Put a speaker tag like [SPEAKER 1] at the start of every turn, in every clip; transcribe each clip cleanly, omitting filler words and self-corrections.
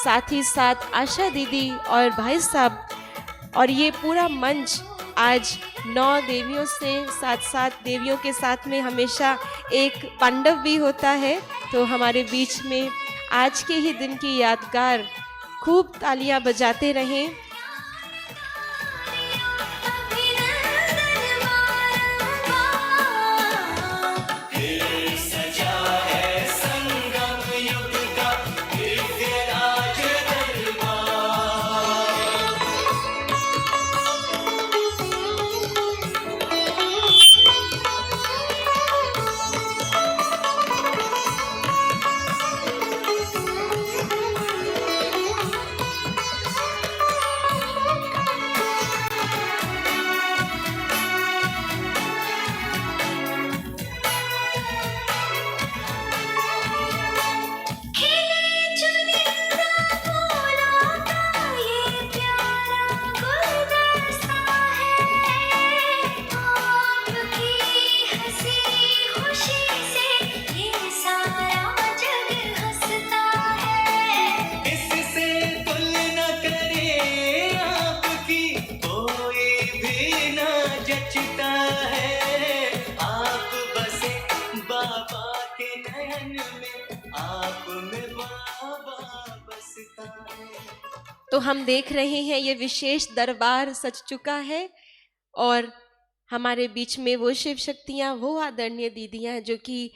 [SPEAKER 1] साथ ही साथ आशा दीदी और भाई साहब, और ये पूरा मंच आज 9 देवियों से साथ साथ देवियों के साथ में हमेशा एक पांडव भी होता है। तो हमारे बीच में आज के ही दिन की यादगार खूब तालियां बजाते रहें। तो हम देख रहे हैं ये विशेष दरबार सज चुका है और हमारे बीच में वो शिव शक्तियाँ, वो आदरणीय दीदियाँ जो कि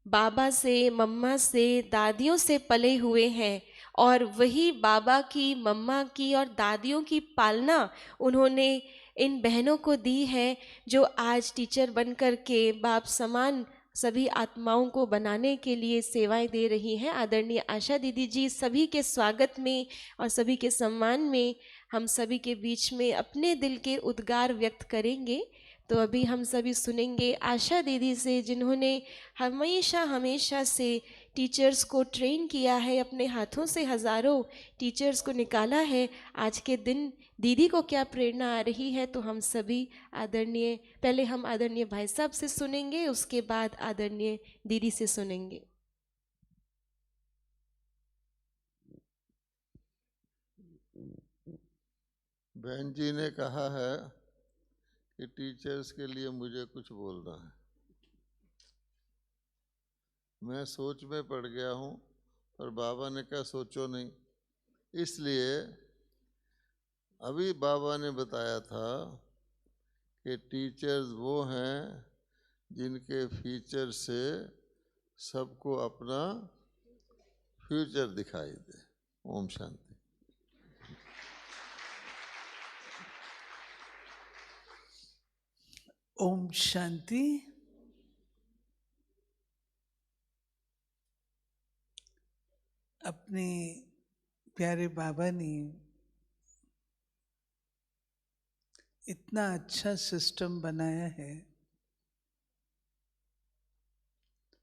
[SPEAKER 1] बाबा से, मम्मा से, दादियों से पले हुए हैं और वही बाबा की, मम्मा की और दादियों की पालना उन्होंने इन बहनों को दी है, जो आज टीचर बन कर के बाप समान सभी आत्माओं को बनाने के लिए सेवाएं दे रही हैं। आदरणीय आशा दीदी जी, सभी के स्वागत में और सभी के सम्मान में हम सभी के बीच में अपने दिल के उद्गार व्यक्त करेंगे। तो अभी हम सभी सुनेंगे आशा दीदी से, जिन्होंने हमेशा हमेशा से टीचर्स को ट्रेन किया है, अपने हाथों से हज़ारों टीचर्स को निकाला है। आज के दिन दीदी को क्या प्रेरणा आ रही है, तो हम सभी आदरणीय, पहले हम आदरणीय भाई साहब से सुनेंगे, उसके बाद आदरणीय दीदी से सुनेंगे।
[SPEAKER 2] बहन जी ने कहा है कि टीचर्स के लिए मुझे कुछ बोलना है। मैं सोच में पड़ गया हूँ और बाबा ने कहा सोचो नहीं, इसलिए अभी बाबा ने बताया था कि टीचर्स वो हैं जिनके फीचर से सबको अपना फ्यूचर दिखाई दे। ओम शांति।
[SPEAKER 3] ओम शांति। अपने प्यारे बाबा ने इतना अच्छा सिस्टम बनाया है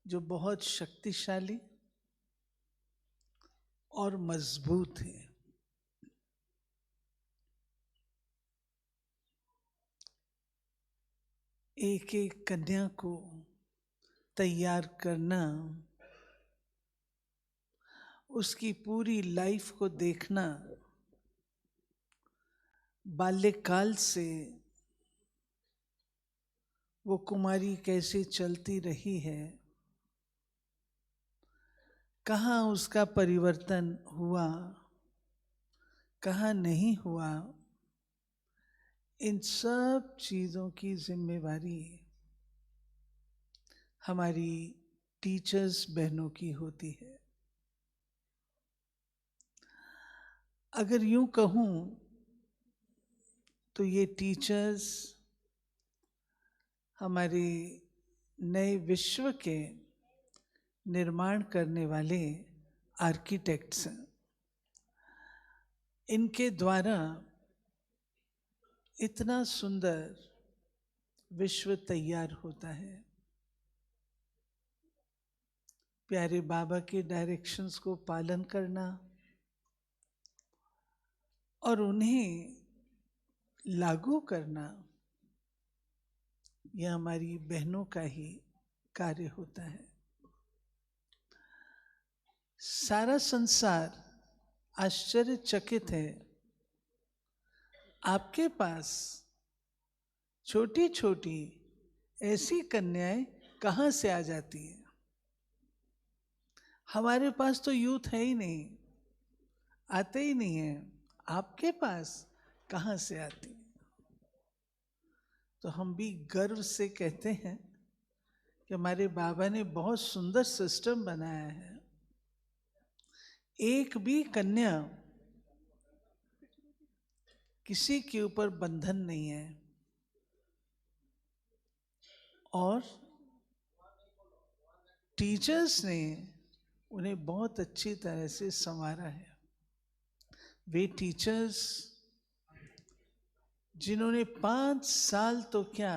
[SPEAKER 3] जो बहुत शक्तिशाली और मजबूत है। एक एक कन्या को तैयार करना, उसकी पूरी लाइफ को देखना, बाल्यकाल से वो कुमारी कैसे चलती रही है, कहाँ उसका परिवर्तन हुआ, कहाँ नहीं हुआ, इन सब चीज़ों की जिम्मेवारी हमारी टीचर्स बहनों की होती है। अगर यूं कहूं तो ये टीचर्स हमारे नए विश्व के निर्माण करने वाले आर्किटेक्ट्स हैं। इनके द्वारा इतना सुंदर विश्व तैयार होता है। प्यारे बाबा के डायरेक्शंस को पालन करना और उन्हें लागू करना, यह हमारी बहनों का ही कार्य होता है। सारा संसार आश्चर्यचकित है, आपके पास छोटी छोटी ऐसी कन्याएं कहां से आ जाती हैं? हमारे पास तो यूथ है ही नहीं, आते ही नहीं है, आपके पास कहां से आती है? तो हम भी गर्व से कहते हैं कि हमारे बाबा ने बहुत सुंदर सिस्टम बनाया है। एक भी कन्या किसी के ऊपर बंधन नहीं है, और टीचर्स ने उन्हें बहुत अच्छी तरह से संवारा है। वे टीचर्स जिन्होंने 5 साल तो क्या,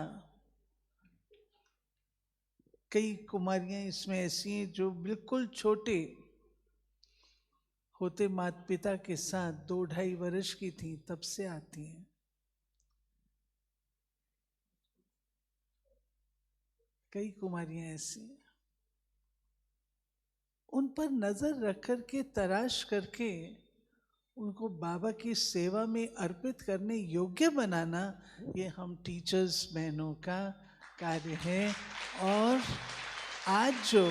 [SPEAKER 3] कई कुमारियां इसमें ऐसी हैं जो बिल्कुल छोटे होते माता पिता के साथ 2-2.5 वर्ष की थी तब से आती हैं। कई कुमारियां ऐसी हैं। उन पर नजर रख करके, तराश करके उनको बाबा की सेवा में अर्पित करने योग्य बनाना, ये हम टीचर्स बहनों का कार्य है। और आज जो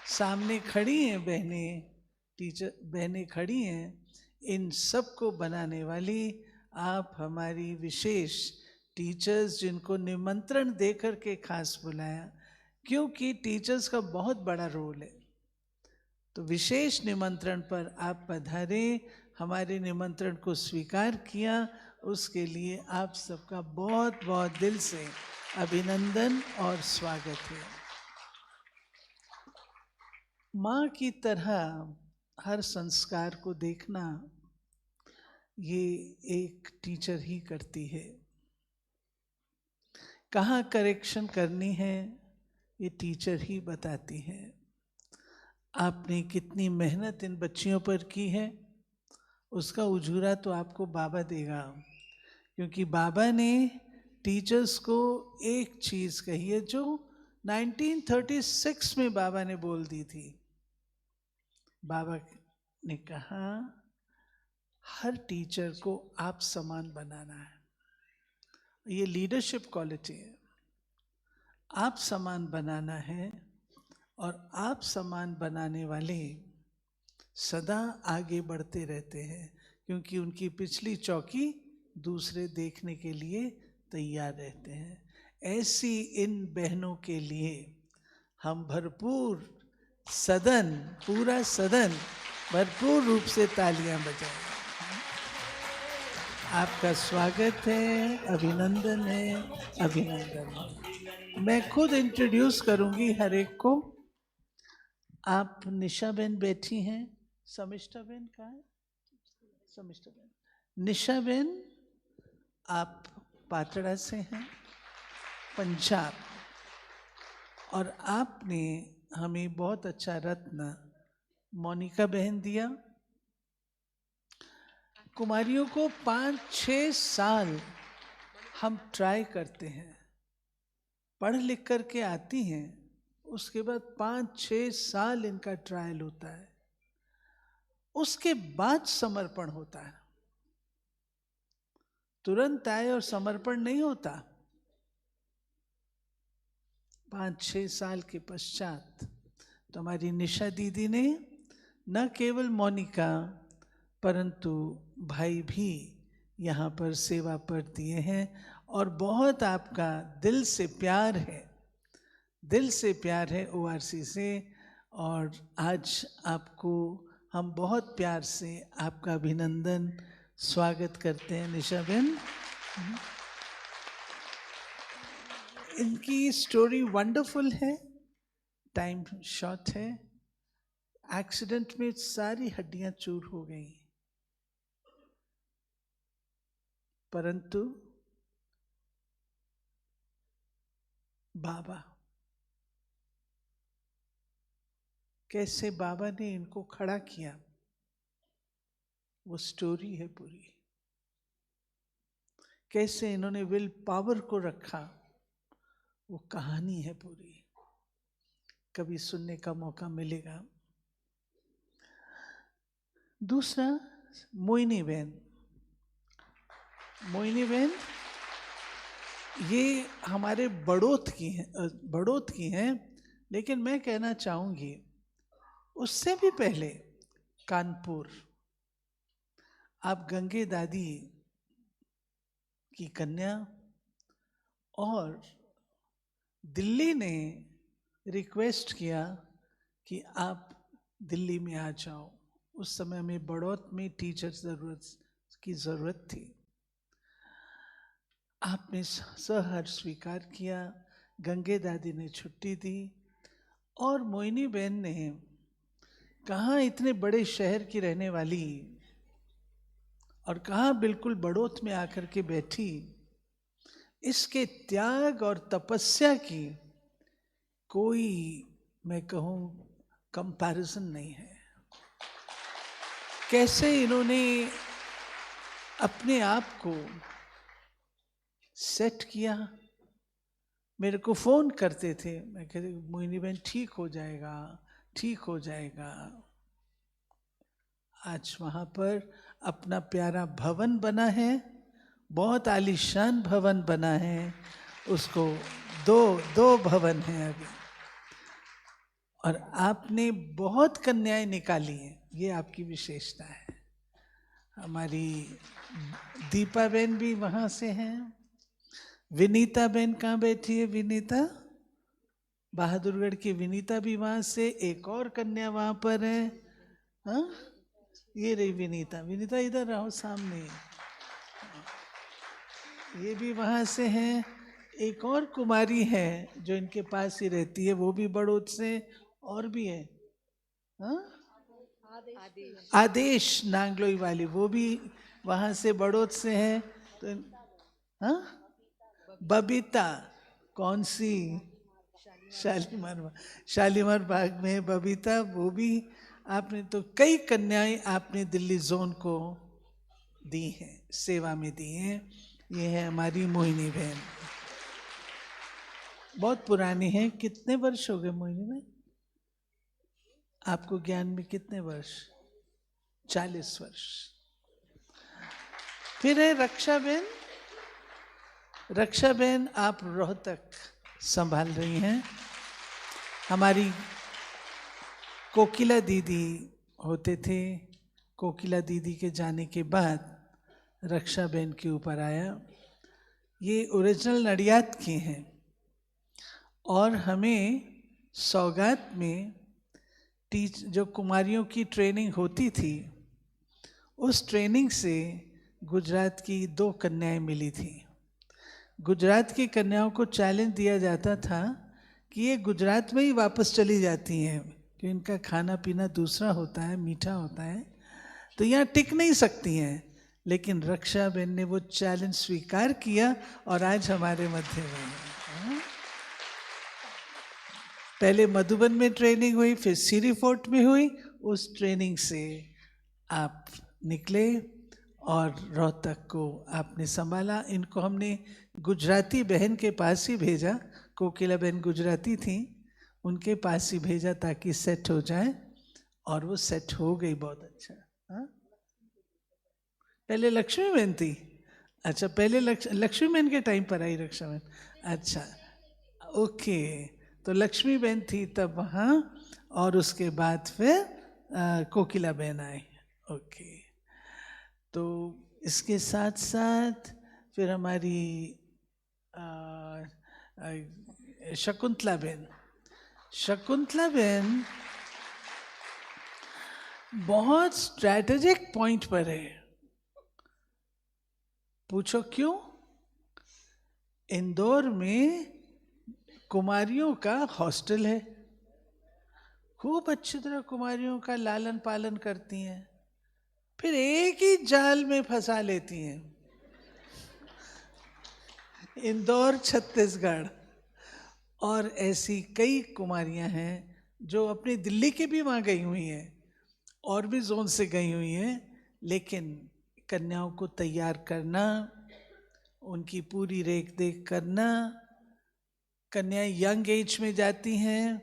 [SPEAKER 3] सामने खड़ी हैं बहनें, टीचर बहनें खड़ी हैं, इन सब को बनाने वाली आप हमारी विशेष टीचर्स, जिनको निमंत्रण देकर के खास बुलाया, क्योंकि टीचर्स का बहुत बड़ा रोल है। तो विशेष निमंत्रण पर आप पधारे, हमारे निमंत्रण को स्वीकार किया, उसके लिए आप सबका बहुत बहुत दिल से अभिनंदन और स्वागत है। माँ की तरह हर संस्कार को देखना, ये एक टीचर ही करती है। कहाँ करेक्शन करनी है, ये टीचर ही बताती है। आपने कितनी मेहनत इन बच्चियों पर की है, उसका उजूरा तो आपको बाबा देगा, क्योंकि बाबा ने टीचर्स को एक चीज कही है जो 1936 में बाबा ने बोल दी थी। बाबा ने कहा, हर टीचर को आप समान बनाना है। ये लीडरशिप क्वालिटी है, आप समान बनाना है, और आप समान बनाने वाले सदा आगे बढ़ते रहते हैं, क्योंकि उनकी पिछली चौकी दूसरे देखने के लिए तैयार रहते हैं। ऐसी इन बहनों के लिए हम भरपूर सदन, पूरा सदन भरपूर रूप से तालियां बजाएं। आपका स्वागत है, अभिनंदन है, अभिनंदन है। मैं खुद इंट्रोड्यूस करूंगी हर एक को। आप निशा बेन बैठी हैं, समिष्टा बेन कहाँ है? समिष्टा बेन, निशा बेन आप पातड़ा से हैं, पंजाब, और आपने हमें बहुत अच्छा रत्न मोनिका बहन दिया। कुमारियों को 5-6 साल हम ट्राई करते हैं, पढ़ लिख करके आती हैं, उसके बाद 5-6 साल इनका ट्रायल होता है, उसके बाद समर्पण होता है। तुरंत आए और समर्पण नहीं होता। 5-6 साल के पश्चात तो हमारी निशा दीदी ने न केवल मोनिका परंतु भाई भी यहाँ पर सेवा पर दिए हैं, और बहुत आपका दिल से प्यार है, दिल से प्यार है ORC से। और आज आपको हम बहुत प्यार से आपका अभिनंदन, स्वागत करते हैं निशा बेन। इनकी स्टोरी वंडरफुल है, टाइम शॉर्ट है। एक्सीडेंट में सारी हड्डियां चूर हो गई, परंतु बाबा, कैसे बाबा ने इनको खड़ा किया, वो स्टोरी है पूरी। कैसे इन्होंने विल पावर को रखा, वो कहानी है पूरी। कभी सुनने का मौका मिलेगा। दूसरा मोहिनी बहन। मोहिनी बहन ये हमारे बड़ौत की हैं, लेकिन मैं कहना चाहूँगी उससे भी पहले कानपुर। आप गंगे दादी की कन्या, और दिल्ली ने रिक्वेस्ट किया कि आप दिल्ली में आ जाओ। उस समय हमें बड़ौत में टीचर की ज़रूरत थी। आपने सहर्ष स्वीकार किया, गंगे दादी ने छुट्टी दी, और मोहिनी बहन ने कहाँ इतने बड़े शहर की रहने वाली और कहाँ बिल्कुल बड़ौत में आकर के बैठी। इसके त्याग और तपस्या की कोई, मैं कहूँ, कंपैरिजन नहीं है। कैसे इन्होंने अपने आप को सेट किया। मेरे को फोन करते थे, मैं कहती मोहिनी बहन ठीक हो जाएगा, ठीक हो जाएगा। आज वहाँ पर अपना प्यारा भवन बना है, बहुत आलीशान भवन बना है। उसको दो भवन हैं अभी। और आपने बहुत कन्याएं निकाली हैं, ये आपकी विशेषता है। हमारी दीपा बहन भी वहाँ से हैं। विनीता बहन कहाँ बैठी है? विनीता, बहादुरगढ़ की विनीता भी वहाँ से। एक और कन्या वहाँ पर है। हाँ, ये रही विनीता। विनीता इधर आओ सामने। ये भी वहाँ से हैं। एक और कुमारी है जो इनके पास ही रहती है, वो भी बड़ौत से। और भी है, हाँ, आदेश नांगलोई वाली, वो भी वहाँ से बड़ौत से है। तो हाँ, बबीता कौन सी? शालीमार बाग में बबीता, वो भी आपने। तो कई कन्याएं आपने दिल्ली जोन को दी हैं, सेवा में दी हैं। ये है हमारी मोहिनी बहन, बहुत पुरानी है। कितने वर्ष हो गए मोहिनी बहन आपको ज्ञान में? कितने वर्ष? 40 वर्ष। फिर है रक्षा बहन। रक्षा बहन आप रोहतक संभाल रही हैं। हमारी कोकिला दीदी होते थे। कोकिला दीदी के जाने के बाद रक्षा बहन के ऊपर आया। ये ओरिजिनल नडियाद के हैं, और हमें सौगात में जो कुमारियों की ट्रेनिंग होती थी, उस ट्रेनिंग से गुजरात की 2 कन्याएं मिली थी। गुजरात की कन्याओं को चैलेंज दिया जाता था कि ये गुजरात में ही वापस चली जाती हैं, कि इनका खाना पीना दूसरा होता है, मीठा होता है, तो यहाँ टिक नहीं सकती हैं। लेकिन रक्षा बहन ने वो चैलेंज स्वीकार किया और आज हमारे मध्य में है। पहले मधुबन में ट्रेनिंग हुई, फिर सीरी फोर्ट में हुई। उस ट्रेनिंग से आप निकले और रोहतक को आपने संभाला। इनको हमने गुजराती बहन के पास ही भेजा। कोकिला बहन गुजराती थी, उनके पास ही भेजा ताकि सेट हो जाए, और वो सेट हो गई बहुत अच्छा। हाँ, पहले लक्ष्मी बहन थी। अच्छा, पहले लक्ष्मी बहन के टाइम पर आई रक्षा बहन। अच्छा, ओके। तो लक्ष्मी बहन थी तब वहाँ, और उसके बाद फिर कोकिला बहन आई। ओके। तो इसके साथ साथ फिर हमारी शकुंतला बहन। शकुंतला बहन बहुत स्ट्रैटेजिक पॉइंट पर है। पूछो क्यों? इंदौर में कुमारियों का हॉस्टल है, खूब अच्छी तरह कुमारियों का लालन पालन करती हैं, फिर एक ही जाल में फंसा लेती हैं। इंदौर, छत्तीसगढ़, और ऐसी कई कुमारियां हैं जो अपनी दिल्ली की भी वहाँ गई हुई हैं, और भी जोन से गई हुई हैं। लेकिन कन्याओं को तैयार करना, उनकी पूरी रेख देख करना, कन्याएं यंग एज में जाती हैं,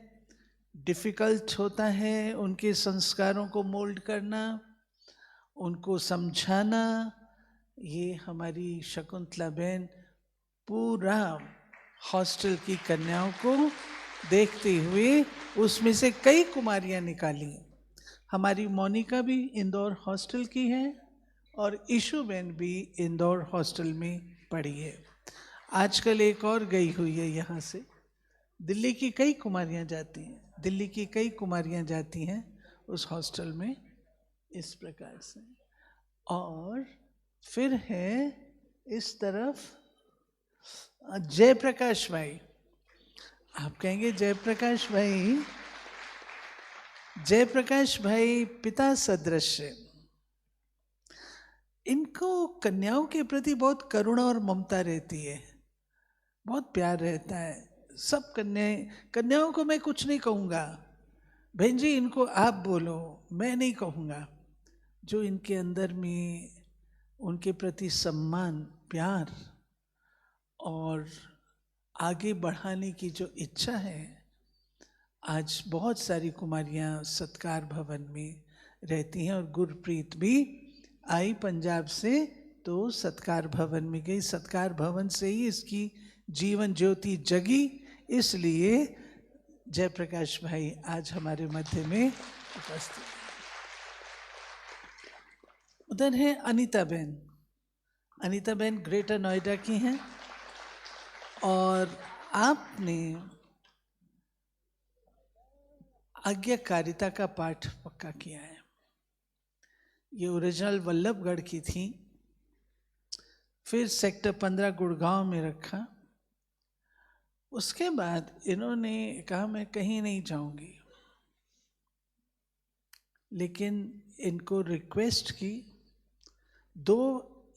[SPEAKER 3] डिफ़िकल्ट होता है उनके संस्कारों को मोल्ड करना। उनको समझाना, ये हमारी शकुंतला बहन पूरा हॉस्टल की कन्याओं को देखते हुए उसमें से कई कुमारियां निकाली। हमारी मोनिका भी इंदौर हॉस्टल की है और ईशु बहन भी इंदौर हॉस्टल में पढ़ी है। आजकल एक और गई हुई है यहाँ से। दिल्ली की कई कुमारियां जाती हैं, दिल्ली की कई कुमारियां जाती हैं उस हॉस्टल में, इस प्रकार से। और फिर है इस तरफ जयप्रकाश भाई। आप कहेंगे जयप्रकाश भाई, जयप्रकाश भाई पिता सदृश है। इनको कन्याओं के प्रति बहुत करुणा और ममता रहती है, बहुत प्यार रहता है। सब कन्याओं को मैं कुछ नहीं कहूँगा, बहन जी इनको आप बोलो, मैं नहीं कहूँगा। जो इनके अंदर में उनके प्रति सम्मान, प्यार और आगे बढ़ाने की जो इच्छा है, आज बहुत सारी कुमारियां सत्कार भवन में रहती हैं। और गुरप्रीत भी आई पंजाब से, तो सत्कार भवन में गई। सत्कार भवन से ही इसकी जीवन ज्योति जगी, इसलिए जयप्रकाश भाई आज हमारे मध्य में उपस्थित। उधर है अनीता बहन। अनीता बहन ग्रेटर नोएडा की हैं और आपने आज्ञाकारिता का पाठ पक्का किया है। ये ओरिजिनल वल्लभगढ़ की थी, फिर सेक्टर 15 गुड़गांव में रखा। उसके बाद इन्होंने कहा मैं कहीं नहीं जाऊंगी, लेकिन इनको रिक्वेस्ट की, दो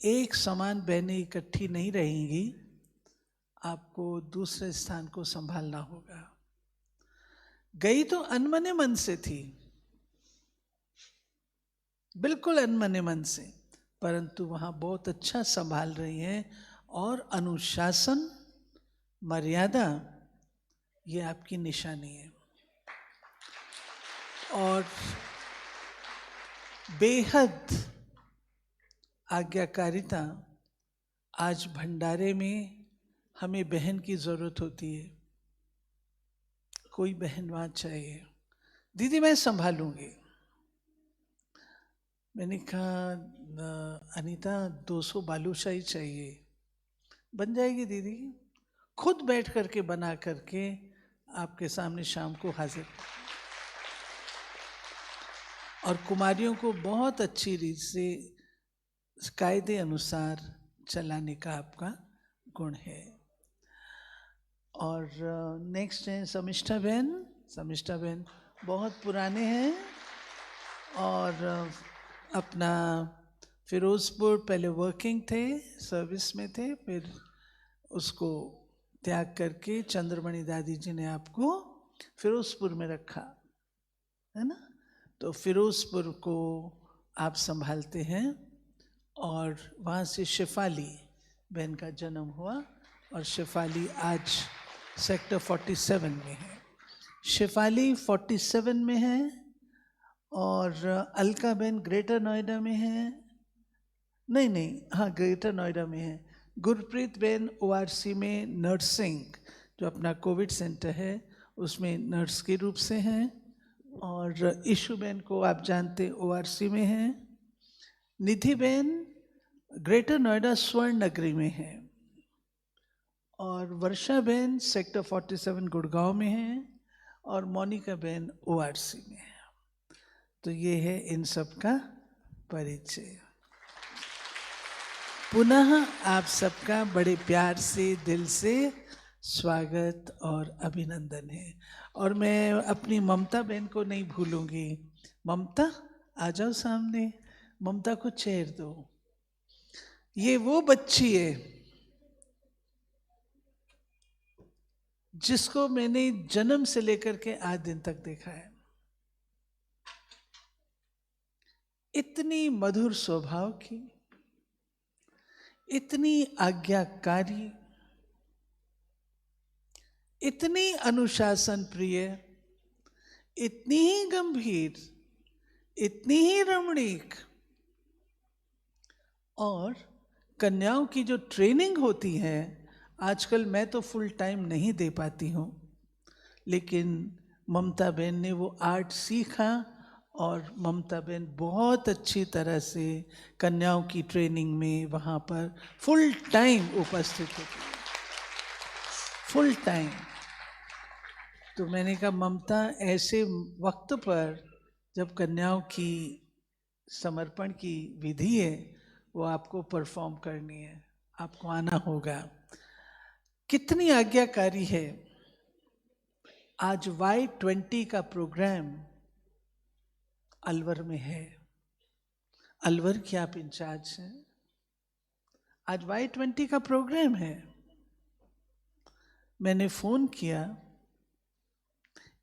[SPEAKER 3] एक समान बहनें इकट्ठी नहीं रहेंगी, आपको दूसरे स्थान को संभालना होगा। गई तो अनमने मन से थी, बिल्कुल अनमने मन से, परंतु वहां बहुत अच्छा संभाल रही हैं। और अनुशासन, मर्यादा, ये आपकी निशानी है। और बेहद आज्ञाकारिता। आज भंडारे में हमें बहन की जरूरत होती है, कोई बहन वहां चाहिए। दीदी मैं संभालूंगी। मैंने कहा अनीता 200 बालूशाही चाहिए, बन जाएगी दीदी, खुद बैठ करके बना करके आपके सामने शाम को हाजिर। और कुमारियों को बहुत अच्छी रीत से कायदे अनुसार चलाने का आपका गुण है। और नेक्स्ट है शमिष्ठा बहन। शमिष्ठा बहन बहुत पुराने हैं और अपना फिरोजपुर पहले वर्किंग थे, सर्विस में थे, फिर उसको त्याग करके चंद्रमणि दादी जी ने आपको फिरोजपुर में रखा है ना, तो फिरोजपुर को आप संभालते हैं। और वहाँ से शेफाली बहन का जन्म हुआ और शेफाली आज सेक्टर 47 में है। शेफाली 47 में है और अलका बहन ग्रेटर नोएडा में है। नहीं, हाँ ग्रेटर नोएडा में है। गुरप्रीत बहन ORC में नर्सिंग, जो अपना कोविड सेंटर है उसमें नर्स के रूप से हैं। और ईशु बहन को आप जानते ORC में हैं। निधि बहन ग्रेटर नोएडा स्वर्ण नगरी में है और वर्षा बहन सेक्टर 47 गुड़गांव में है और मोनिका बहन ORC में है। तो ये है इन सब का परिचय। पुनः आप सबका बड़े प्यार से दिल से स्वागत और अभिनंदन है। और मैं अपनी ममता बहन को नहीं भूलूंगी। ममता आ जाओ सामने, ममता को चेयर दो। ये वो बच्ची है जिसको मैंने जन्म से लेकर के आज दिन तक देखा है। इतनी मधुर स्वभाव की, इतनी आज्ञाकारी, इतनी अनुशासन प्रिय, इतनी ही गंभीर, इतनी ही रमणीक, और कन्याओं की जो ट्रेनिंग होती है, आजकल मैं तो फुल टाइम नहीं दे पाती हूँ, लेकिन ममता बहन ने वो आर्ट सीखा और ममता बहन बहुत अच्छी तरह से कन्याओं की ट्रेनिंग में वहाँ पर फुल टाइम उपस्थित होती है, फुल टाइम। तो मैंने कहा ममता, ऐसे वक्त पर जब कन्याओं की समर्पण की विधि है वो आपको परफॉर्म करनी है, आपको आना होगा। कितनी आज्ञाकारी है। आज Y20 का प्रोग्राम अलवर में है। अलवर की आप इंचार्ज हैं। आज Y20 का प्रोग्राम है। मैंने फोन किया,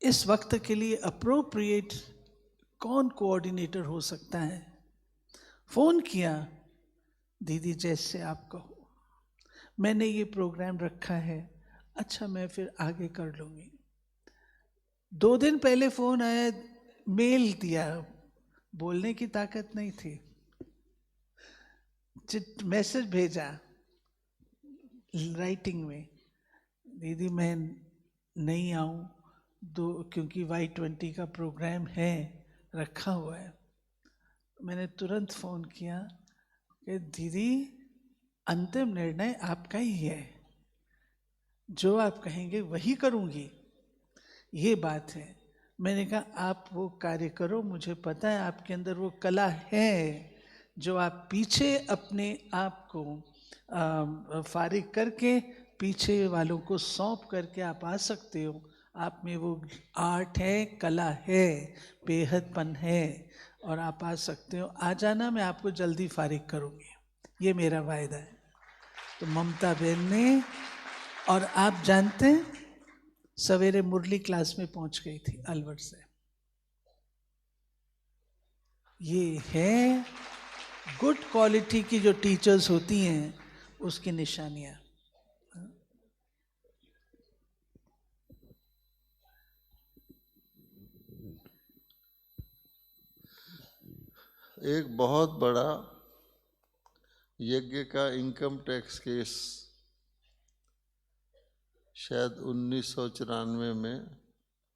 [SPEAKER 3] इस वक्त के लिए अप्रोप्रिएट कौन कोऑर्डिनेटर हो सकता है। फोन किया, दीदी जैसे आप कहो, मैंने ये प्रोग्राम रखा है। अच्छा, मैं फिर आगे कर लूँगी। 2 दिन पहले फ़ोन आया, मेल दिया, बोलने की ताकत नहीं थी, मैसेज भेजा राइटिंग में, दीदी मैं नहीं आऊँ क्योंकि Y20 का प्रोग्राम है, रखा हुआ है। मैंने तुरंत फ़ोन किया कि दीदी अंतिम निर्णय आपका ही है, जो आप कहेंगे वही करूँगी, ये बात है। मैंने कहा आप वो कार्य करो, मुझे पता है आपके अंदर वो कला है, जो आप पीछे अपने आप को फारिग करके पीछे वालों को सौंप करके आप आ सकते हो। आप में वो आर्ट है, कला है, बेहदपन है और आप आ सकते हो। आ जाना, मैं आपको जल्दी फारिग करूँगी, ये मेरा वायदा है। तो ममता बहन ने, और आप जानते हैं सवेरे मुरली क्लास में पहुंच गई थी अलवर से। ये है गुड क्वालिटी की जो टीचर्स होती हैं, उसकी निशानियां।
[SPEAKER 2] एक बहुत बड़ा यज्ञ का इनकम टैक्स केस शायद 1994 में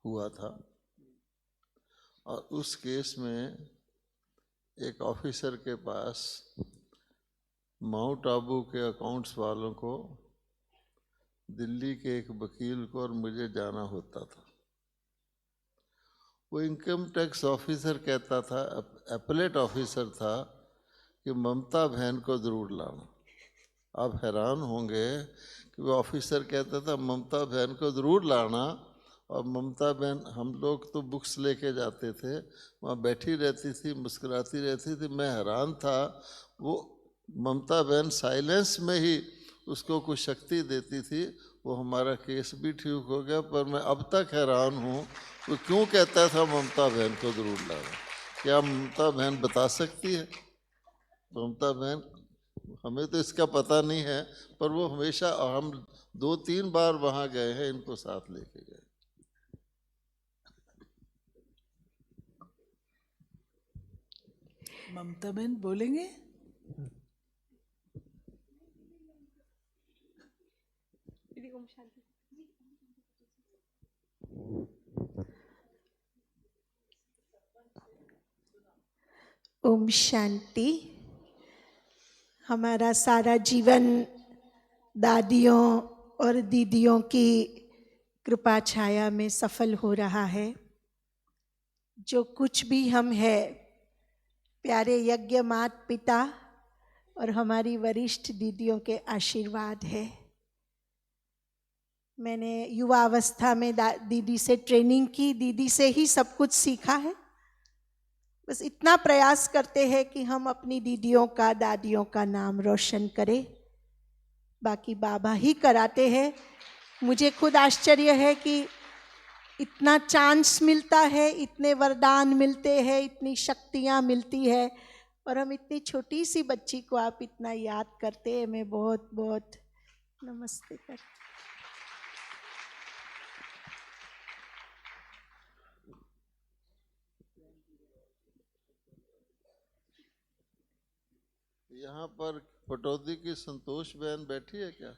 [SPEAKER 2] हुआ था, और उस केस में एक ऑफिसर के पास माउंट आबू के अकाउंट्स वालों को, दिल्ली के एक वकील को और मुझे जाना होता था। वो इनकम टैक्स ऑफिसर कहता था, एपलेट ऑफिसर था, कि ममता बहन को ज़रूर लाना। आप हैरान होंगे कि वो ऑफिसर कहता था ममता बहन को ज़रूर लाना, और ममता बहन, हम लोग तो बुक्स लेके जाते थे, वहाँ बैठी रहती थी, मुस्कुराती रहती थी। मैं हैरान था, वो ममता बहन साइलेंस में ही उसको कुछ शक्ति देती थी। वो हमारा केस भी ठीक हो गया। पर मैं अब तक हैरान हूँ वो क्यों कहता था ममता बहन को ज़रूर लाना। क्या ममता बहन बता सकती है? ममता बहन, हमें तो इसका पता नहीं है, पर वो हमेशा, हम 2-3 बार वहाँ गए हैं, इनको साथ लेके गए।
[SPEAKER 3] ममता बहन बोलेंगे?
[SPEAKER 4] ओम शांति। हमारा सारा जीवन दादियों और दीदियों की कृपा छाया में सफल हो रहा है। जो कुछ भी हम है, प्यारे यज्ञ मात पिता और हमारी वरिष्ठ दीदियों के आशीर्वाद है। मैंने युवा अवस्था में दीदी से ट्रेनिंग की, दीदी से ही सब कुछ सीखा है। बस इतना प्रयास करते हैं कि हम अपनी दीदियों का, दादियों का नाम रोशन करें, बाकी बाबा ही कराते हैं। मुझे खुद आश्चर्य है कि इतना चांस मिलता है, इतने वरदान मिलते हैं, इतनी शक्तियाँ मिलती है, और हम इतनी छोटी सी बच्ची को आप इतना याद करते हैं। मैं बहुत बहुत नमस्ते करती।
[SPEAKER 2] यहाँ पर पटौदी की संतोष बहन बैठी है क्या?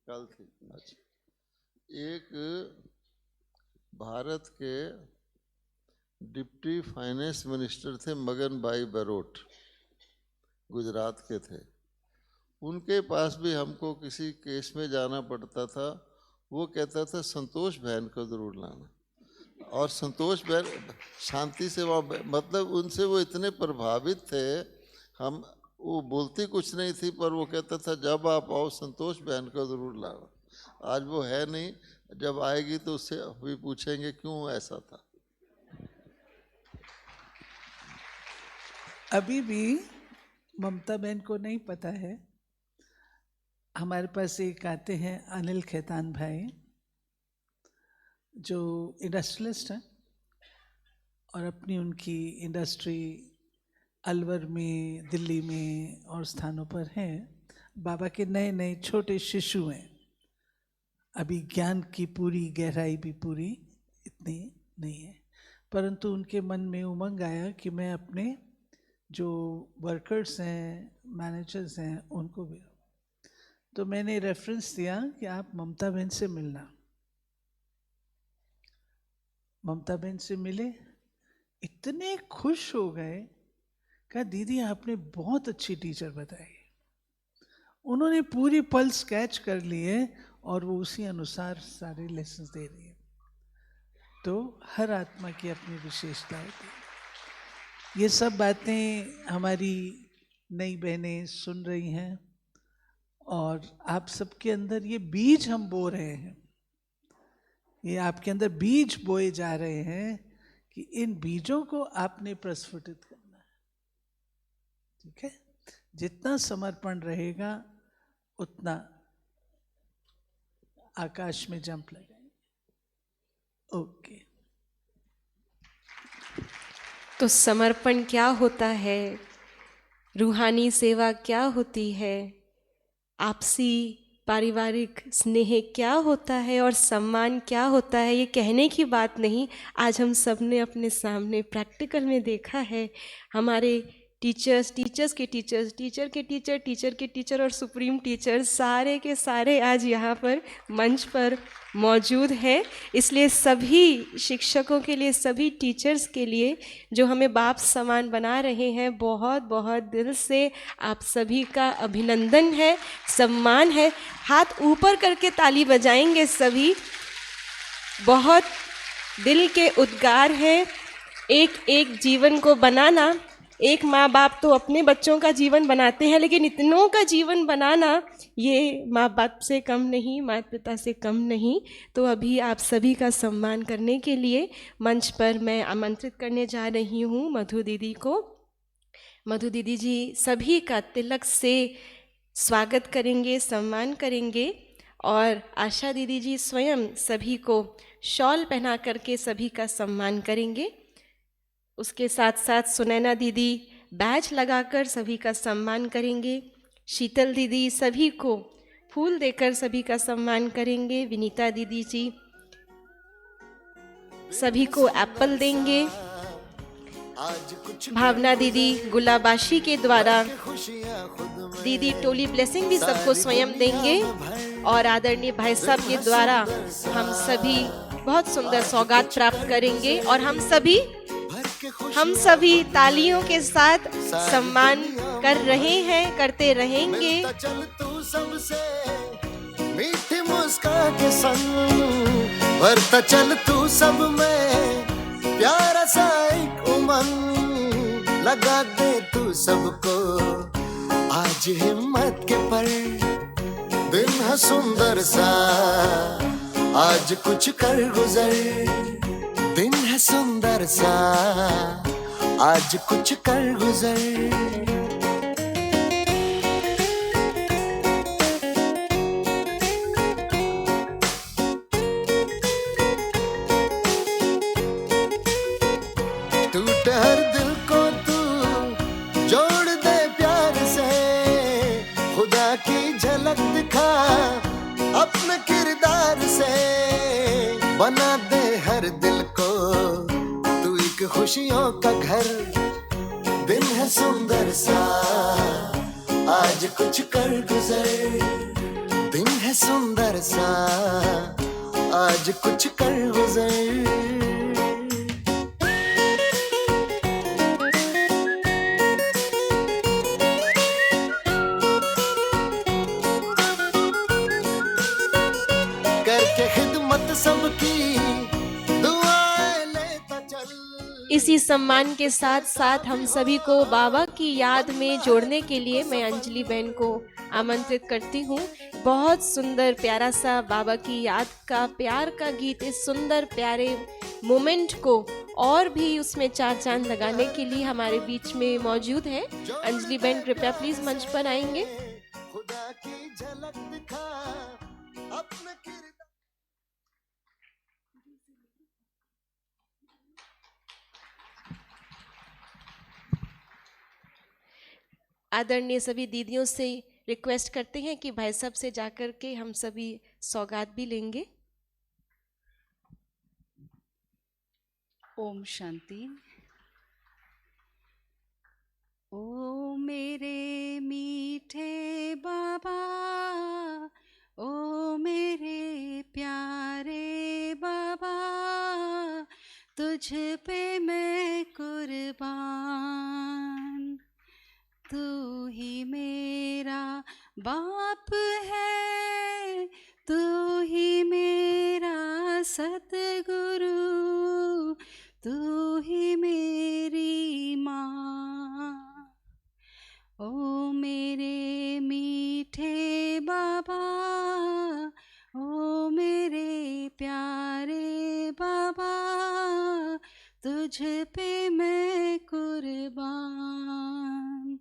[SPEAKER 2] कल थी। अच्छा, एक भारत के डिप्टी फाइनेंस मिनिस्टर थे मगन भाई बरोट, गुजरात के थे। उनके पास भी हमको किसी केस में जाना पड़ता था। वो कहता था संतोष बहन को जरूर लाना, और संतोष बहन शांति से वहाँ, मतलब उनसे वो इतने प्रभावित थे। हम, वो बोलती कुछ नहीं थी, पर वो कहता था जब आप आओ संतोष बहन को ज़रूर लाना। आज वो है नहीं, जब आएगी तो उससे भी पूछेंगे क्यों ऐसा था।
[SPEAKER 3] अभी भी ममता बहन को नहीं पता है, हमारे पास एक आते हैं अनिल खेतान भाई, जो इंडस्ट्रियलिस्ट हैं और अपनी उनकी इंडस्ट्री अलवर में, दिल्ली में और स्थानों पर हैं। बाबा के नए नए छोटे शिशु हैं। अभी ज्ञान की पूरी गहराई भी पूरी इतनी नहीं है, परंतु उनके मन में उमंग आया कि मैं अपने जो वर्कर्स हैं, मैनेजर्स हैं, उनको भी। तो मैंने रेफरेंस दिया कि आप ममता बहन से मिलना। ममता बहन से मिले, इतने खुश हो गए, कहा दीदी आपने बहुत अच्छी टीचर बताई। उन्होंने पूरी पल्स कैच कर लिए और वो उसी अनुसार सारे लेसन्स दे रही है। तो हर आत्मा की अपनी विशेषता होती है। ये सब बातें हमारी नई बहनें सुन रही हैं और आप सबके अंदर ये बीज हम बो रहे हैं, ये आपके अंदर बीज बोए जा रहे हैं कि इन बीजों को आपने प्रस्फुटित करना है। ठीक है, जितना समर्पण रहेगा उतना आकाश में जंप लगाएंगे। ओके।
[SPEAKER 1] तो समर्पण क्या होता है, रूहानी सेवा क्या होती है, आपसी पारिवारिक स्नेह क्या होता है और सम्मान क्या होता है, ये कहने की बात नहीं, आज हम सब ने अपने सामने प्रैक्टिकल में देखा है। हमारे टीचर्स, टीचर्स के टीचर्स, टीचर के टीचर, टीचर के टीचर और सुप्रीम टीचर सारे के सारे आज यहाँ पर मंच पर मौजूद हैं। इसलिए सभी शिक्षकों के लिए, सभी टीचर्स के लिए जो हमें बाप समान बना रहे हैं, बहुत बहुत दिल से आप सभी का अभिनंदन है, सम्मान है। हाथ ऊपर करके ताली बजाएंगे सभी। बहुत दिल के उद्गार है। एक एक जीवन को बनाना, एक माँ बाप तो अपने बच्चों का जीवन बनाते हैं, लेकिन इतनों का जीवन बनाना ये माँ बाप से कम नहीं, माता पिता से कम नहीं। तो अभी आप सभी का सम्मान करने के लिए मंच पर मैं आमंत्रित करने जा रही हूँ मधु दीदी को। मधु दीदी जी सभी का तिलक से स्वागत करेंगे, सम्मान करेंगे, और आशा दीदी जी स्वयं सभी को शॉल पहना करके सभी का सम्मान करेंगे। उसके साथ साथ सुनैना दीदी बैज लगाकर सभी का सम्मान करेंगे। शीतल दीदी सभी को फूल देकर सभी का सम्मान करेंगे। विनीता दीदी जी सभी को एप्पल देंगे। भावना दीदी गुलाबाशी के द्वारा दीदी टोली ब्लेसिंग भी सबको स्वयं देंगे, और आदरणीय भाई साहब के द्वारा हम सभी बहुत सुंदर सौगात प्राप्त करेंगे, और हम सभी तालियों के साथ सम्मान कर रहे हैं, करते रहेंगे।
[SPEAKER 5] मीठी मुस्कान के संग बढ़ता चल तू सब में, प्यारा सा एक उमंग लगा दे तू सबको। आज हिम्मत के पल दिन है सुंदर सा, आज कुछ कर गुजर, दिन है सुंदर सा, आज कुछ कर गुजर। टूटे हर दिल को तू जोड़ दे प्यार से, खुदा की झलक दिखा अपने किरदार से, बना दे हर दिल को तू एक खुशियों का घर। दिन है है सुंदर सा आज कुछ कर गुजर, दिन है सुंदर सा आज कुछ कर गुजर। करके खिदमत सबकी दुआएं लेता चल।
[SPEAKER 1] इसी सम्मान के साथ साथ हम सभी को बाबा की याद में जोड़ने के लिए मैं अंजलि बहन को आमंत्रित करती हूँ। बहुत सुंदर प्यारा सा बाबा की याद का प्यार का गीत, इस सुंदर प्यारे मोमेंट को और भी उसमें चार चांद लगाने के लिए हमारे बीच में मौजूद है अंजलि बहन। कृपया प्लीज मंच पर आएंगे।
[SPEAKER 5] खुदा की झलक दिखा अपने किरदार।
[SPEAKER 1] आदरणीय सभी दीदियों से रिक्वेस्ट करते हैं कि भाई साहब से जाकर के हम सभी सौगात भी लेंगे।
[SPEAKER 6] ओम शांति। ओ मेरे मीठे बाबा, ओ मेरे प्यारे बाबा, तुझ पे मैं कुर्बान। तू ही मेरा बाप है, तू ही मेरा सतगुरु, तू ही मेरी माँ। ओ मेरे मीठे बाबा, ओ मेरे प्यारे बाबा, तुझ पे मैं कुर्बान।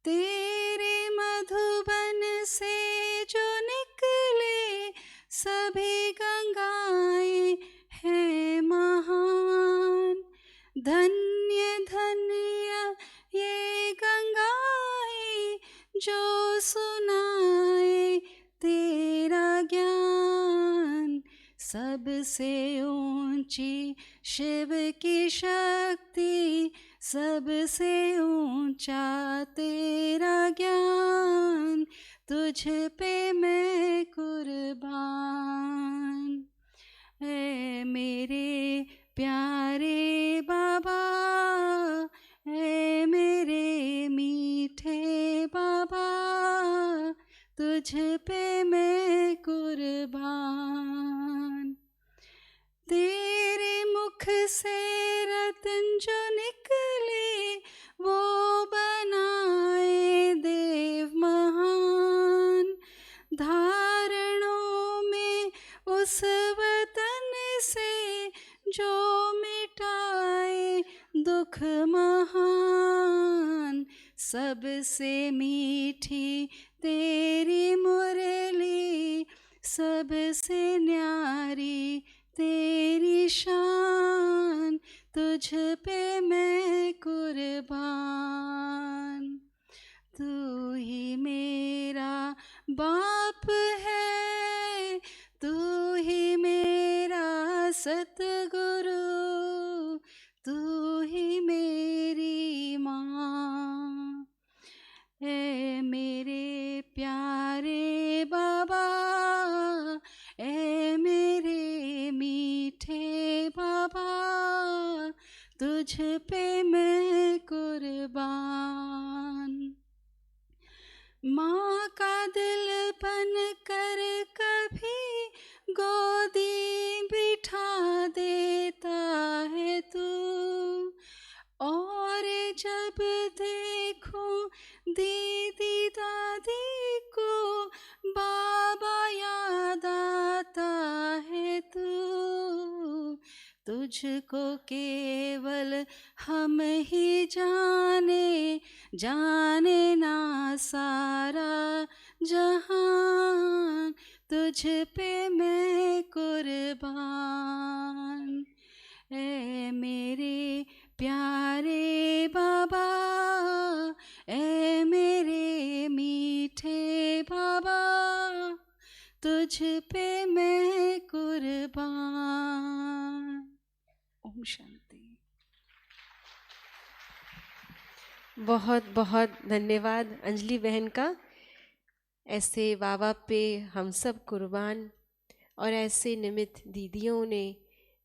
[SPEAKER 6] तेरे मधुबन से जो निकले सभी गंगाएं हैं महान। धन्य धन्य ये गंगाएं जो सुनाए तेरा ज्ञान। सबसे ऊंची शिव की शक्ति, सबसे ऊंचा तेरा ज्ञान। तुझ पे मैं कुर्बान। ऐ मेरे प्यारे बाबा, ऐ मेरे मीठे बाबा, तुझ पे मैं कुर्बान। तेरे मुख से रतन जो निकले वो बनाए देव महान। धारणों में उस वतन से जो मिटाए दुख महान। सबसे मीठी तेरी मुरली, सबसे न्यारी तेरी शान। तुझ पे मैं कुर्बान। तू ही मेरा बाप है, तू ही मेरा सतगुरु, तू ही मेरी माँ। ऐ मेरे प्यारे बाबा, ऐ मेरे मीठे बाबा, तुझ पे मैं कुर्बान। माँ का दिल बन कर कभी गोदी बिठा देता है तू। और जब देखूं दीदी दादी को बाबा याद आता है तू। तुझको केवल हम ही जाने, जाने ना सारा जहान। तुझ पे मैं कुर्बान। ऐ मेरे प्यारे बाबा, ऐ मेरे मीठे बाबा, तुझ पे मैं कुर्बान। ओम शांति।
[SPEAKER 1] बहुत बहुत धन्यवाद अंजलि बहन का। ऐसे बाबा पे हम सब कुर्बान, और ऐसे निमित्त दीदियों ने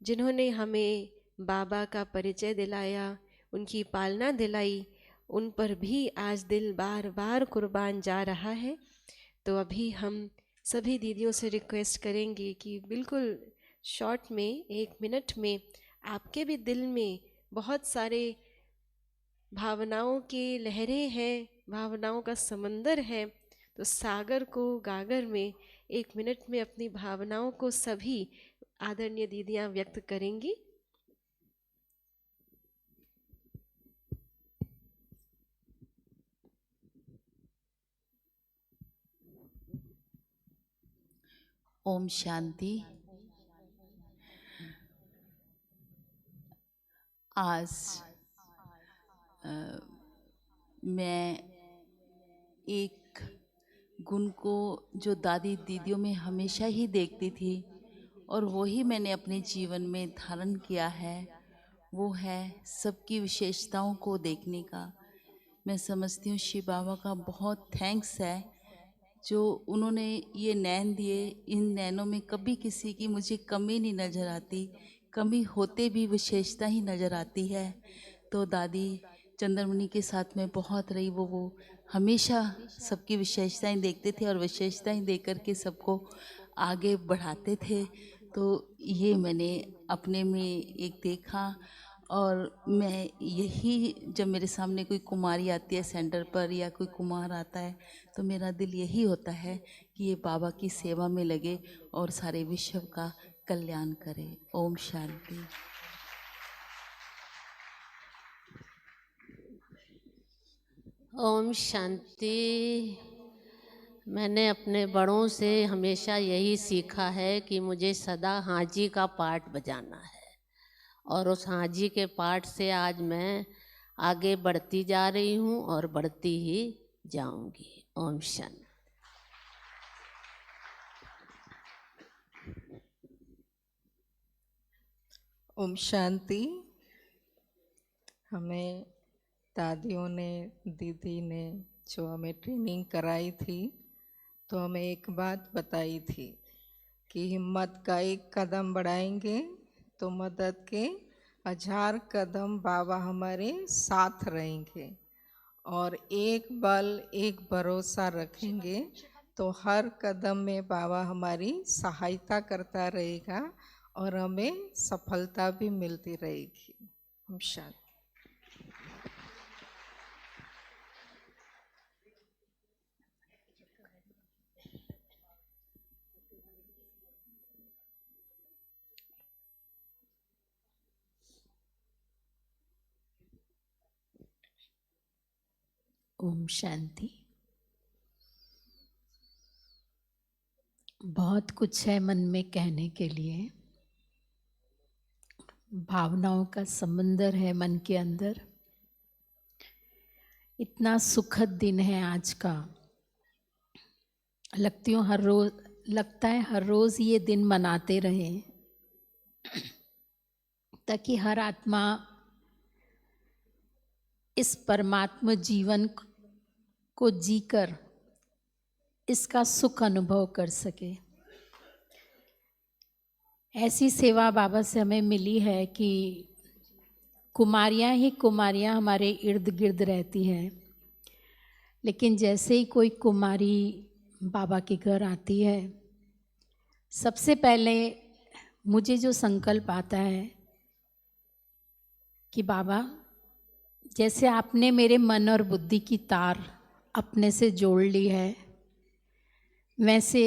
[SPEAKER 1] जिन्होंने हमें बाबा का परिचय दिलाया, उनकी पालना दिलाई, उन पर भी आज दिल बार बार कुर्बान जा रहा है। तो अभी हम सभी दीदियों से रिक्वेस्ट करेंगे कि बिल्कुल शॉर्ट में 1 मिनट में आपके भी दिल में बहुत सारे भावनाओं की लहरें हैं, भावनाओं का समंदर है, तो सागर को गागर में 1 मिनट में अपनी भावनाओं को सभी आदरणीय दीदियां व्यक्त करेंगी।
[SPEAKER 7] ओम शांति। आज मैं एक गुण को जो दादी दीदियों में हमेशा ही देखती थी और वही मैंने अपने जीवन में धारण किया है, वो है सबकी विशेषताओं को देखने का। मैं समझती हूँ शिव बाबा का बहुत थैंक्स है जो उन्होंने ये नैन दिए। इन नैनों में कभी किसी की मुझे कमी नहीं नज़र आती, कमी होते भी विशेषता ही नज़र आती है। तो दादी चंद्रमणि के साथ में बहुत रही, वो हमेशा सबकी विशेषताएं देखते थे और विशेषताएं देख कर के सबको आगे बढ़ाते थे। तो ये मैंने अपने में एक देखा, और मैं यही जब मेरे सामने कोई कुमारी आती है सेंटर पर या कोई कुमार आता है तो मेरा दिल यही होता है कि ये बाबा की सेवा में लगे और सारे विश्व का कल्याण करे। ओम शांति।
[SPEAKER 8] ओम शांति। मैंने अपने बड़ों से हमेशा यही सीखा है कि मुझे सदा हाजी का पाठ बजाना है, और उस हाजी के पाठ से आज मैं आगे बढ़ती जा रही हूँ और बढ़ती ही जाऊंगी। ओम शांति।
[SPEAKER 9] ओम शांति। हमें दादियों ने, दीदी ने जो हमें ट्रेनिंग कराई थी, तो हमें एक बात बताई थी कि हिम्मत का एक कदम बढ़ाएंगे तो मदद के 1000 कदम बाबा हमारे साथ रहेंगे, और एक बल एक भरोसा रखेंगे तो हर कदम में बाबा हमारी सहायता करता रहेगा और हमें सफलता भी मिलती रहेगी। ओम शांति।
[SPEAKER 10] ओम शांति। बहुत कुछ है मन में कहने के लिए, भावनाओं का समंदर है मन के अंदर। इतना सुखद दिन है आज का, लगता है हर रोज ये दिन मनाते रहें, ताकि हर आत्मा इस परमात्मा जीवन को जीकर इसका सुख अनुभव कर सके। ऐसी सेवा बाबा से हमें मिली है कि कुमारियां ही कुमारियां हमारे इर्द गिर्द रहती हैं, लेकिन जैसे ही कोई कुमारी बाबा के घर आती है, सबसे पहले मुझे जो संकल्प आता है कि बाबा, जैसे आपने मेरे मन और बुद्धि की तार अपने से जोड़ ली है, वैसे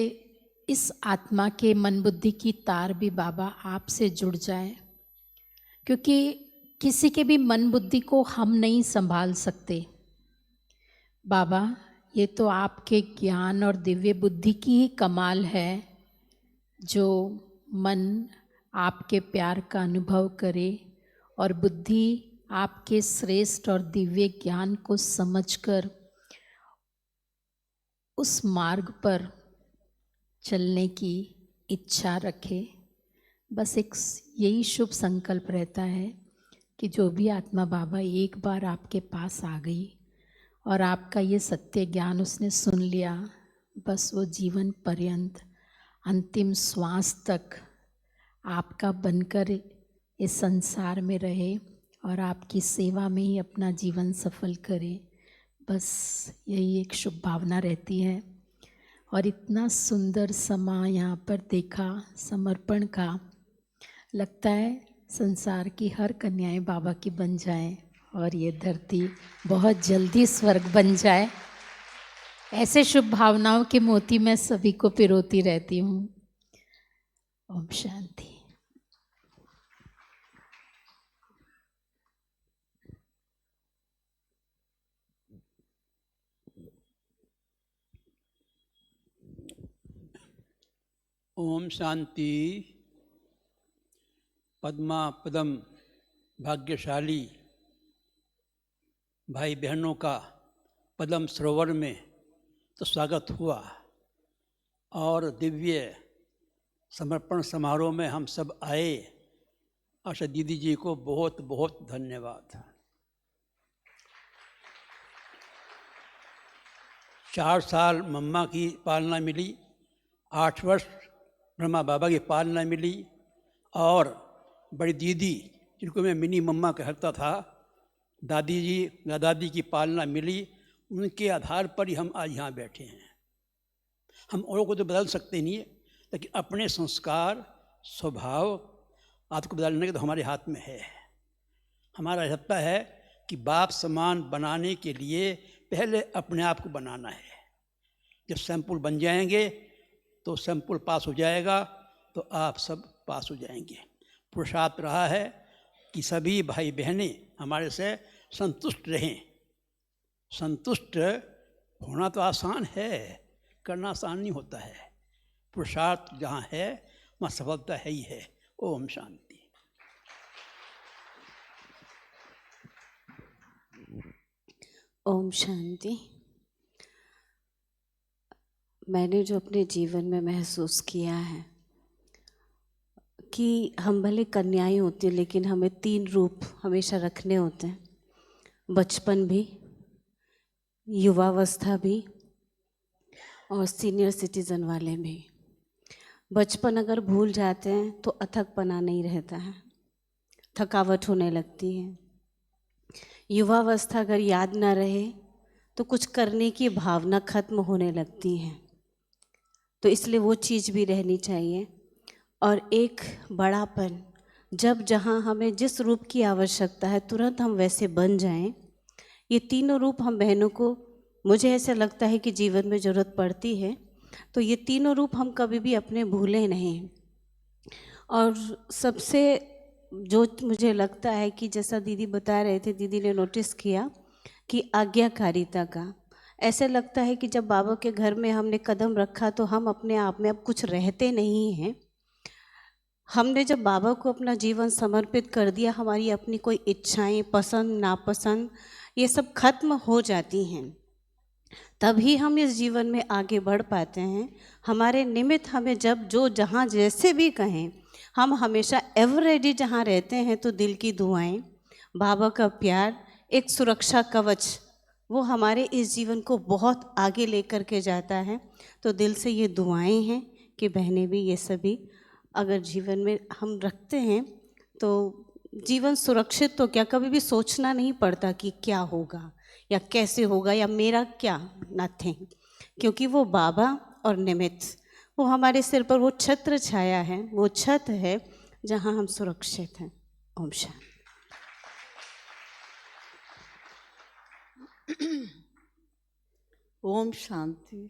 [SPEAKER 10] इस आत्मा के मन बुद्धि की तार भी बाबा आपसे जुड़ जाए, क्योंकि किसी के भी मन बुद्धि को हम नहीं संभाल सकते। बाबा, ये तो आपके ज्ञान और दिव्य बुद्धि की ही कमाल है जो मन आपके प्यार का अनुभव करे और बुद्धि आपके श्रेष्ठ और दिव्य ज्ञान को समझकर उस मार्ग पर चलने की इच्छा रखे। बस एक यही शुभ संकल्प रहता है कि जो भी आत्मा बाबा एक बार आपके पास आ गई और आपका ये सत्य ज्ञान उसने सुन लिया, बस वो जीवन पर्यंत अंतिम श्वास तक आपका बनकर इस संसार में रहे और आपकी सेवा में ही अपना जीवन सफल करे। बस यही एक शुभ भावना रहती है। और इतना सुंदर समा यहाँ पर देखा समर्पण का, लगता है संसार की हर कन्याएं बाबा की बन जाएं और ये धरती बहुत जल्दी स्वर्ग बन जाए। ऐसे शुभ भावनाओं के मोती मैं सभी को पिरोती रहती हूँ। ओम शांति।
[SPEAKER 11] ओम शांति। पद्मा पदम भाग्यशाली भाई बहनों का पद्म सरोवर में तो स्वागत हुआ और दिव्य समर्पण समारोह में हम सब आए। आशा दीदी जी को बहुत बहुत धन्यवाद। 4 साल मम्मा की पालना मिली, 8 वर्ष ब्रह्मा बाबा की पालना मिली और बड़ी दीदी जिनको मैं मिनी मम्मा कहता था, दादी जी दादी की पालना मिली। उनके आधार पर ही हम आज यहाँ बैठे हैं। हम औरों को तो बदल सकते नहीं है, लेकिन अपने संस्कार स्वभाव आदत को बदलने के तो हमारे हाथ में है। हमारा रहता है कि बाप समान बनाने के लिए पहले अपने आप को बनाना है। जब सैंपल बन जाएंगे तो सैंपल पास हो जाएगा तो आप सब पास हो जाएंगे। पुरुषार्थ रहा है कि सभी भाई बहनें हमारे से संतुष्ट रहें। संतुष्ट होना तो आसान है, करना आसान नहीं होता है। पुरुषार्थ जहाँ है वहाँ सफलता है ही है। ओम शांति।
[SPEAKER 12] ओम शांति। मैंने जो अपने जीवन में महसूस किया है कि हम भले कन्याएं होती हैं लेकिन हमें 3 रूप हमेशा रखने होते हैं। बचपन भी, युवावस्था भी और सीनियर सिटीज़न वाले भी। बचपन अगर भूल जाते हैं तो अथकपना नहीं रहता है, थकावट होने लगती है। युवावस्था अगर याद ना रहे तो कुछ करने की भावना खत्म होने लगती है। तो इसलिए वो चीज़ भी रहनी चाहिए। और एक बड़ापन, जब जहाँ हमें जिस रूप की आवश्यकता है तुरंत हम वैसे बन जाएं। ये तीनों रूप हम बहनों को, मुझे ऐसा लगता है कि जीवन में ज़रूरत पड़ती है। तो ये तीनों रूप हम कभी भी अपने भूलें नहीं। और सबसे जो मुझे लगता है कि जैसा दीदी बता रहे थे, दीदी ने नोटिस किया कि आज्ञाकारिता का, ऐसे लगता है कि जब बाबा के घर में हमने कदम रखा तो हम अपने आप में अब कुछ रहते नहीं हैं। हमने जब बाबा को अपना जीवन समर्पित कर दिया, हमारी अपनी कोई इच्छाएं, पसंद नापसंद, ये सब खत्म हो जाती हैं। तभी हम इस जीवन में आगे बढ़ पाते हैं। हमारे निमित्त हमें जब जो जहाँ जैसे भी कहें, हम हमेशा एवर रेडी जहाँ रहते हैं तो दिल की दुआएं, बाबा का प्यार, एक सुरक्षा कवच, वो हमारे इस जीवन को बहुत आगे लेकर के जाता है। तो दिल से ये दुआएं हैं कि बहनें भी ये सभी अगर जीवन में हम रखते हैं तो जीवन सुरक्षित। तो क्या कभी भी सोचना नहीं पड़ता कि क्या होगा या कैसे होगा या मेरा क्या, नथिंग। क्योंकि वो बाबा और निमित्त, वो हमारे सिर पर वो छत्र छाया है, वो छत है जहाँ हम सुरक्षित हैं। ओम शांति।
[SPEAKER 13] ओम शांति।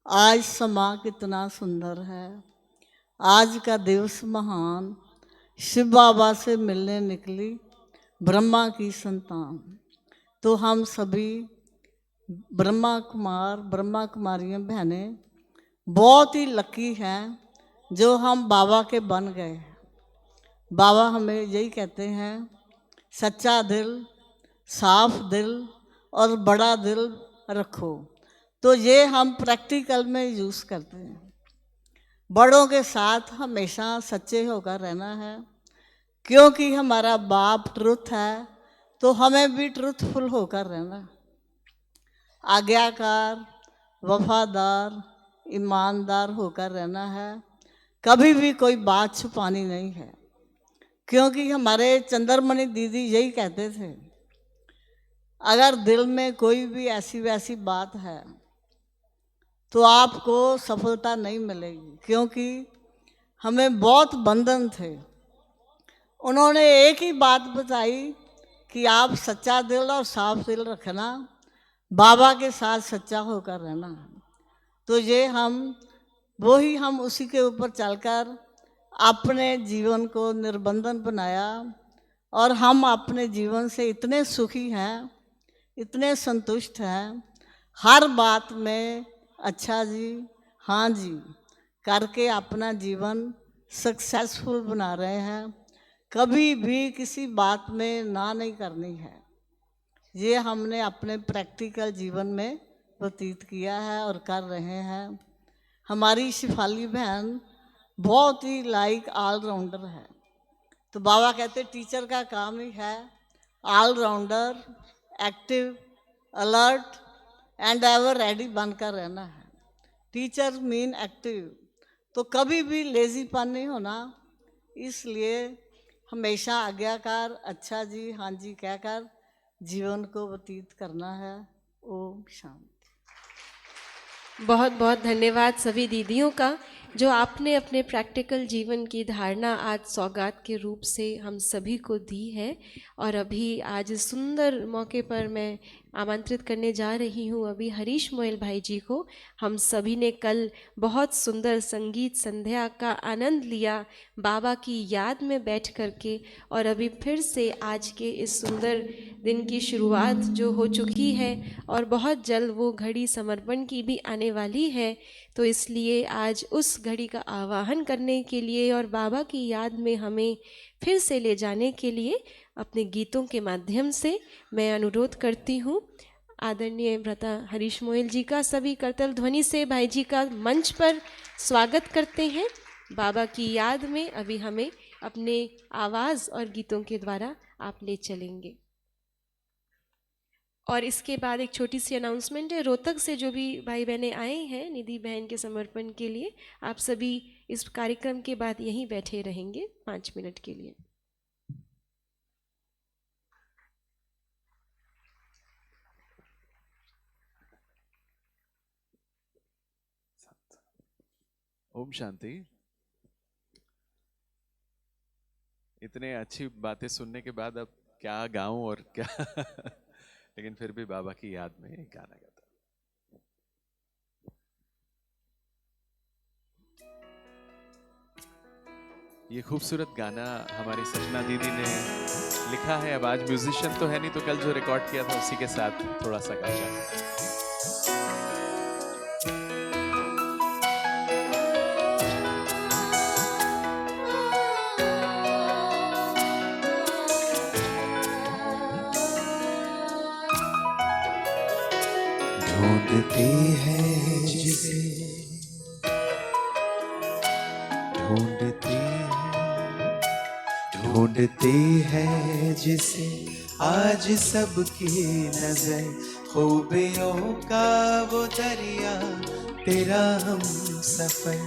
[SPEAKER 13] आज समा कितना सुंदर है। आज का दिवस महान। शिव बाबा से मिलने निकली ब्रह्मा की संतान। तो हम सभी ब्रह्मा कुमार, ब्रह्मा कुमारियाँ बहनें बहुत ही लकी हैं जो हम बाबा के बन गए। बाबा हमें यही कहते हैं, सच्चा दिल, साफ दिल और बड़ा दिल रखो। तो ये हम प्रैक्टिकल में यूज़ करते हैं। बड़ों के साथ हमेशा सच्चे होकर रहना है। क्योंकि हमारा बाप ट्रुथ है, तो हमें भी ट्रुथफुल होकर रहना, आज्ञाकार, वफादार, ईमानदार होकर रहना है। कभी भी कोई बात छुपानी नहीं है, क्योंकि हमारे चंद्रमणि दीदी यही कहते थे, अगर दिल में कोई भी ऐसी वैसी बात है तो आपको सफलता नहीं मिलेगी, क्योंकि हमें बहुत बंधन थे। उन्होंने एक ही बात बताई कि आप सच्चा दिल और साफ दिल रखना, बाबा के साथ सच्चा होकर रहना। तो ये हम उसी के ऊपर चलकर अपने जीवन को निर्बंधन बनाया, और हम अपने जीवन से इतने सुखी हैं, इतने संतुष्ट हैं, हर बात में अच्छा जी, हाँ जी करके अपना जीवन सक्सेसफुल बना रहे हैं। कभी भी किसी बात में ना नहीं करनी है, ये हमने अपने प्रैक्टिकल जीवन में व्यतीत किया है और कर रहे हैं। हमारी शिफाली बहन बहुत ही लाइक ऑलराउंडर है। तो बाबा कहते टीचर का काम ही है allrounder, active, alert and ever ready बनकर रहना है। टीचर मीन एक्टिव, तो कभी भी लेजीपन नहीं होना, इसलिए हमेशा आज्ञाकार, अच्छा जी, हाँ जी कहकर जीवन को व्यतीत करना है। ओम शांति।
[SPEAKER 1] बहुत बहुत धन्यवाद सभी दीदियों का, जो आपने अपने प्रैक्टिकल जीवन की धारणा आज सौगात के रूप से हम सभी को दी है। और अभी आज इस सुंदर मौके पर मैं आमंत्रित करने जा रही हूँ अभी हरीश मोयल भाई जी को। हम सभी ने कल बहुत सुंदर संगीत संध्या का आनंद लिया बाबा की याद में बैठ करके, और अभी फिर से आज के इस सुंदर दिन की शुरुआत जो हो चुकी है, और बहुत जल्द वो घड़ी समर्पण की भी आने वाली है। तो इसलिए आज उस घड़ी का आवाहन करने के लिए और बाबा की याद में हमें फिर से ले जाने के लिए अपने गीतों के माध्यम से मैं अनुरोध करती हूँ आदरणीय भ्राता हरीश मोयल जी का। सभी करतल ध्वनि से भाई जी का मंच पर स्वागत करते हैं। बाबा की याद में अभी हमें अपने आवाज़ और गीतों के द्वारा आप ले चलेंगे। और इसके बाद एक छोटी सी अनाउंसमेंट है, रोहतक से जो भी भाई बहनें आए हैं निधि बहन के समर्पण के लिए, आप सभी इस कार्यक्रम के बाद यहीं बैठे रहेंगे 5 मिनट के लिए।
[SPEAKER 14] ओम शांति। इतने अच्छी बातें सुनने के बाद अब क्या गाऊं और क्या लेकिन फिर भी बाबा की याद में एक गाना गाता। ये खूबसूरत गाना हमारी सपना दीदी ने लिखा है। अब आज म्यूजिशियन तो है नहीं, तो कल जो रिकॉर्ड किया था उसी के साथ थोड़ा सा गाया।
[SPEAKER 5] ढूंढते हैं जिसे, ढूंढते हैं जिसे आज सबकी नजर, खूबियों का वो दरिया तेरा हम सफर।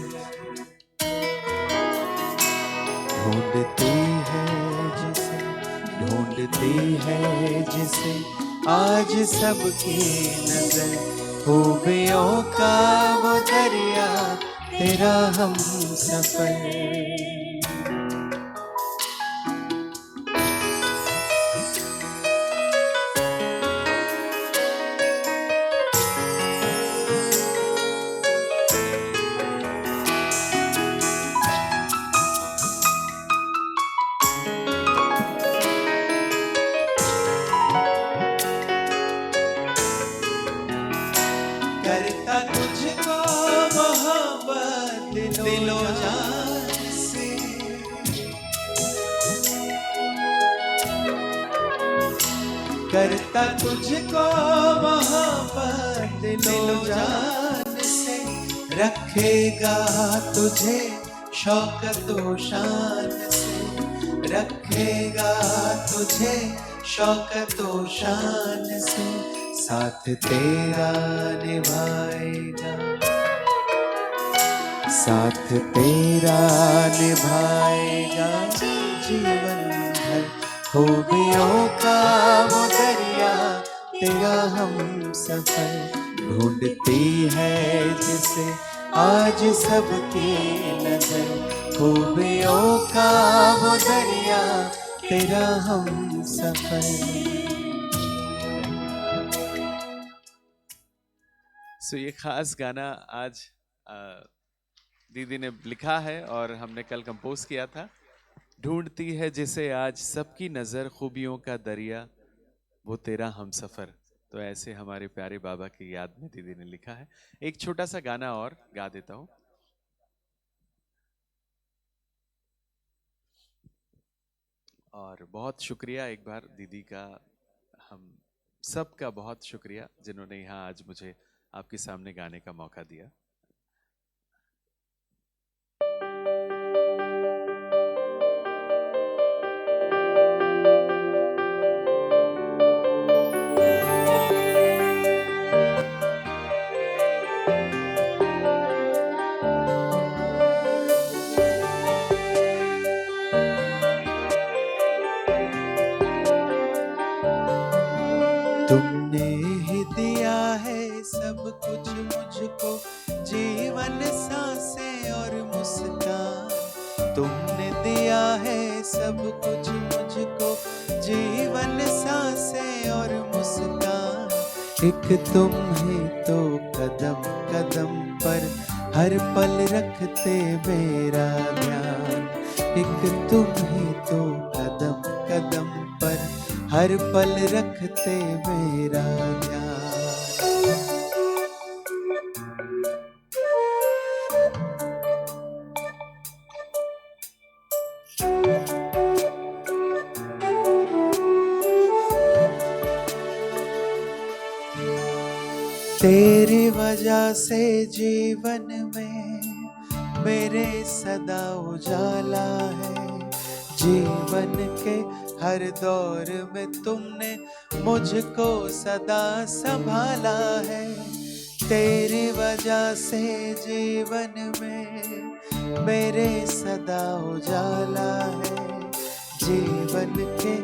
[SPEAKER 5] ढूंढते हैं जिसे आज सबकी नजर, खूबियों का वो दरिया तेरा हम सफर। करता तुझको मोहब्बत दिलो जान से, करता तुझको मोहब्बत दिलो जान से, रखेगा तुझे शौकत व शान से, रखेगा तुझे शौकतो शान से, साथ तेरा निभाएगा, साथ तेरा निभाएगा जीवन भर। खूबियों का वो दरिया तेरा हम सफर, ढूंढती है जिसे आज सबकी नजर। खूबियों का वो दरिया तेरा हम सफर।
[SPEAKER 14] सो ये खास गाना आज दीदी ने लिखा है और हमने कल कंपोज किया था। ढूंढती है जिसे आज सबकी नजर, खूबियों का दरिया वो तेरा हम सफर। तो ऐसे हमारे प्यारे बाबा की याद में दीदी ने लिखा है। एक छोटा सा गाना और गा देता हूं। और बहुत शुक्रिया एक बार दीदी का, हम सबका बहुत शुक्रिया जिन्होंने यहाँ आज मुझे आपके सामने गाने का मौका दिया।
[SPEAKER 5] तुमने ही दिया है सब कुछ मुझको, जीवन सांसें और मुस्कान। तुमने दिया है सब कुछ मुझको, जीवन सांसें और मुस्कान। एक तुम ही तो कदम कदम पर हर पल रखते मेरा ध्यान। एक तुम ही तो कदम कदम पर हर पल रखते मेरा ध्यान। तेरी वजह से जीवन में मेरे सदा उजाला है। जीवन के हर दौर में तुमने मुझको सदा संभाला है। तेरी वजह से जीवन में मेरे सदा उजाला है। जीवन के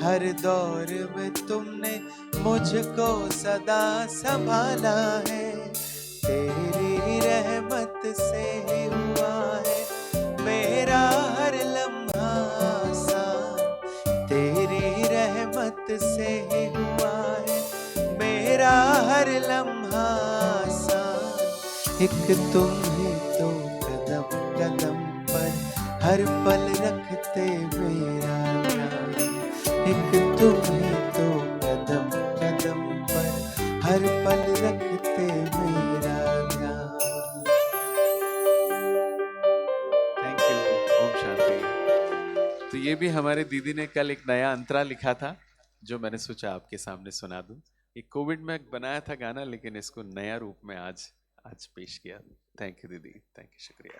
[SPEAKER 5] हर दौर में तुमने मुझको सदा संभाला है। तेरी रहमत से ही हुआ है मेरा हर लम्हा आसान। तेरी रहमत से ही हुआ है मेरा हर लम्हा आसान। एक तुम ही तो कदम कदम पर हर पल रखते मेरा ध्यान। एक तुम ही तो कदम कदम पर हर पल रखते मेरा ध्यान।
[SPEAKER 14] Thank you. ओम शांति। तो ये भी हमारे दीदी ने कल एक नया अंतरा लिखा था जो मैंने सोचा आपके सामने सुना दूं। ये कोविड में बनाया था गाना, लेकिन इसको नया रूप में आज पेश किया। थैंक यू दीदी, थैंक यू, शुक्रिया।